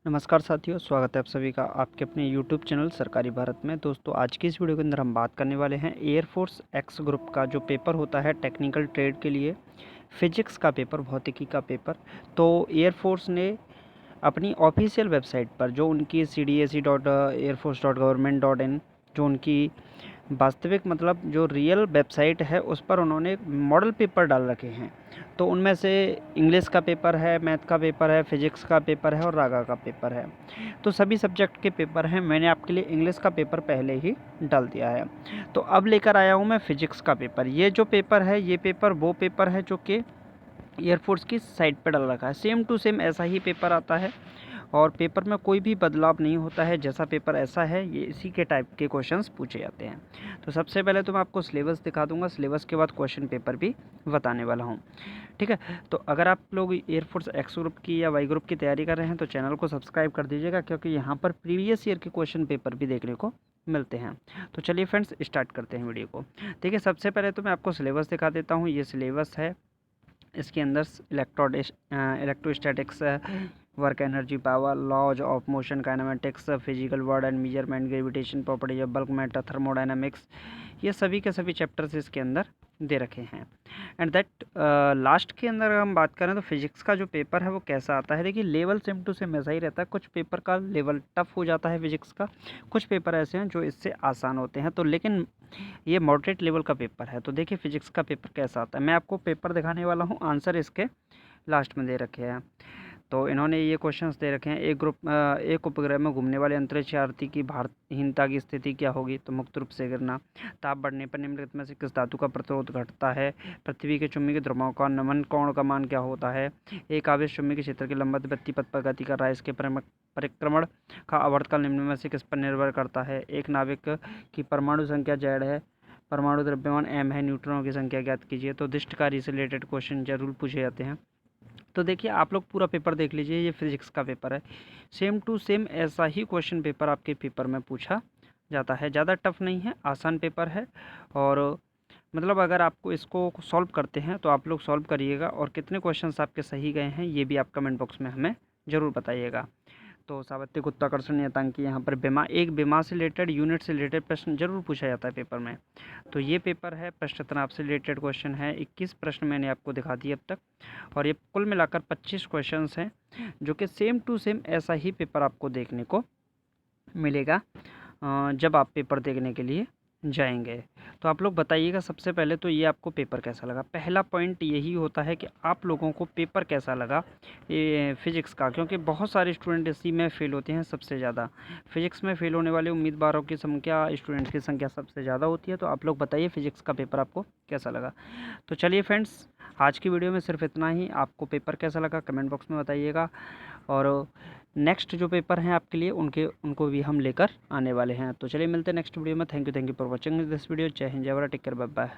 नमस्कार साथियों, स्वागत है आप सभी का आपके अपने यूट्यूब चैनल सरकारी भारत में। दोस्तों, आज की इस वीडियो के अंदर हम बात करने वाले हैं एयरफोर्स एक्स ग्रुप का जो पेपर होता है टेक्निकल ट्रेड के लिए, फिजिक्स का पेपर, भौतिकी का पेपर। तो एयरफोर्स ने अपनी ऑफिशियल वेबसाइट पर जो उनकी cdac.airforce.government.in जो उनकी वास्तविक मतलब जो रियल वेबसाइट है उस पर उन्होंने मॉडल पेपर डाल रखे हैं। तो उनमें से इंग्लिश का पेपर है, मैथ का पेपर है, फिजिक्स का पेपर है और रागा का पेपर है। तो सभी सब्जेक्ट के पेपर हैं। मैंने आपके लिए इंग्लिश का पेपर पहले ही डाल दिया है। तो अब लेकर आया हूँ मैं फिजिक्स का पेपर। ये जो पेपर है, ये पेपर वो पेपर है जो कि एयरफोर्स की साइट पर डाल रखा है। सेम टू सेम ऐसा ही पेपर आता है और पेपर में कोई भी बदलाव नहीं होता है। जैसा पेपर ऐसा है, ये इसी के टाइप के क्वेश्चंस पूछे जाते हैं। तो सबसे पहले तो मैं आपको सिलेबस दिखा दूंगा, सिलेबस के बाद क्वेश्चन पेपर भी बताने वाला हूँ। ठीक है, तो अगर आप लोग एयरफोर्स एक्स ग्रुप की या वाई ग्रुप की तैयारी कर रहे हैं तो चैनल को सब्सक्राइब कर दीजिएगा, क्योंकि यहाँ पर प्रीवियस ईयर के क्वेश्चन पेपर भी देखने को मिलते हैं। तो चलिए फ्रेंड्स, स्टार्ट करते हैं वीडियो को। ठीक है, सबसे पहले तो मैं आपको सिलेबस दिखा देता हूँ। ये सिलेबस है। इसके अंदर electrostatics, work energy, power, laws of motion, kinematics, physical world and measurement, gravitation, properties of bulk matter, thermodynamics, ये सभी के सभी चैप्टर्स इसके अंदर दे रखे हैं। एंड दैट लास्ट के अंदर अगर हम बात करें तो फिजिक्स का जो पेपर है वो कैसा आता है। देखिए, लेवल सेम टू सेम ऐसा ही रहता है। कुछ पेपर का लेवल टफ हो जाता है फिजिक्स का, कुछ पेपर ऐसे हैं जो इससे आसान होते हैं। तो लेकिन ये मॉडरेट लेवल का पेपर है। तो देखिए फिजिक्स का पेपर कैसा आता है। मैं आपको पेपर दिखाने वाला हूँ, आंसर इसके लास्ट में दे रखे हैं। तो इन्होंने ये क्वेश्चंस दे रखे हैं। एक उपग्रह में घूमने वाले अंतरिक्ष यात्री की भारहीनता की स्थिति क्या होगी? तो मुक्त रूप से गिरना। ताप बढ़ने पर निम्नलिखित में से किस धातु का प्रतिरोध घटता है? पृथ्वी के चुंबकीय ध्रुवों का नमन कोण का मान क्या होता है? एक आवेश चुंबकीय क्षेत्र के लंबवत गतिपथ पर गति कर रहा है, इसके परिक्रमण का आवर्तकाल निम्न में से किस पर निर्भर करता है? एक नाविक की परमाणु संख्या Z है, परमाणु द्रव्यमान m है, न्यूट्रॉनों की संख्या ज्ञात कीजिए। तो दिष्ट कार्य से रिलेटेड क्वेश्चन जरूर पूछे जाते हैं। तो देखिए, आप लोग पूरा पेपर देख लीजिए। ये फिजिक्स का पेपर है। सेम टू सेम ऐसा ही क्वेश्चन पेपर आपके पेपर में पूछा जाता है। ज़्यादा टफ नहीं है, आसान पेपर है। और मतलब अगर आपको इसको सॉल्व करते हैं तो आप लोग सॉल्व करिएगा, और कितने क्वेश्चंस आपके सही गए हैं ये भी आप कमेंट बॉक्स में हमें ज़रूर बताइएगा। तो सार्वत्रिक गुरुत्वाकर्षण नियतांक यहाँ पर विमा से रिलेटेड, यूनिट से रिलेटेड प्रश्न जरूर पूछा जाता है पेपर में। तो ये पेपर है, प्रश्न तनाव से रिलेटेड क्वेश्चन है। 21 प्रश्न मैंने आपको दिखा दिए अब तक, और ये कुल मिलाकर 25 क्वेश्चंस हैं, जो कि सेम टू सेम ऐसा ही पेपर आपको देखने को मिलेगा जब आप पेपर देखने के लिए जाएंगे। तो आप लोग बताइएगा, सबसे पहले तो ये आपको पेपर कैसा लगा। पहला पॉइंट यही होता है कि आप लोगों को पेपर कैसा लगा ये फिजिक्स का, क्योंकि बहुत सारे स्टूडेंट इसी में फेल होते हैं। सबसे ज़्यादा फिजिक्स में फेल होने वाले उम्मीदवारों की संख्या, स्टूडेंट्स की संख्या सबसे ज़्यादा होती है। तो आप लोग बताइए फिजिक्स का पेपर आपको कैसा लगा। तो चलिए फ्रेंड्स, आज की वीडियो में सिर्फ इतना ही। आपको पेपर कैसा लगा कमेंट बॉक्स में बताइएगा, और नेक्स्ट जो पेपर हैं आपके लिए उनको भी हम लेकर आने वाले हैं। तो चलिए मिलते हैं नेक्स्ट वीडियो में। Thank you for watching this video. जय हिंद, जय Bharat, take care, bye bye.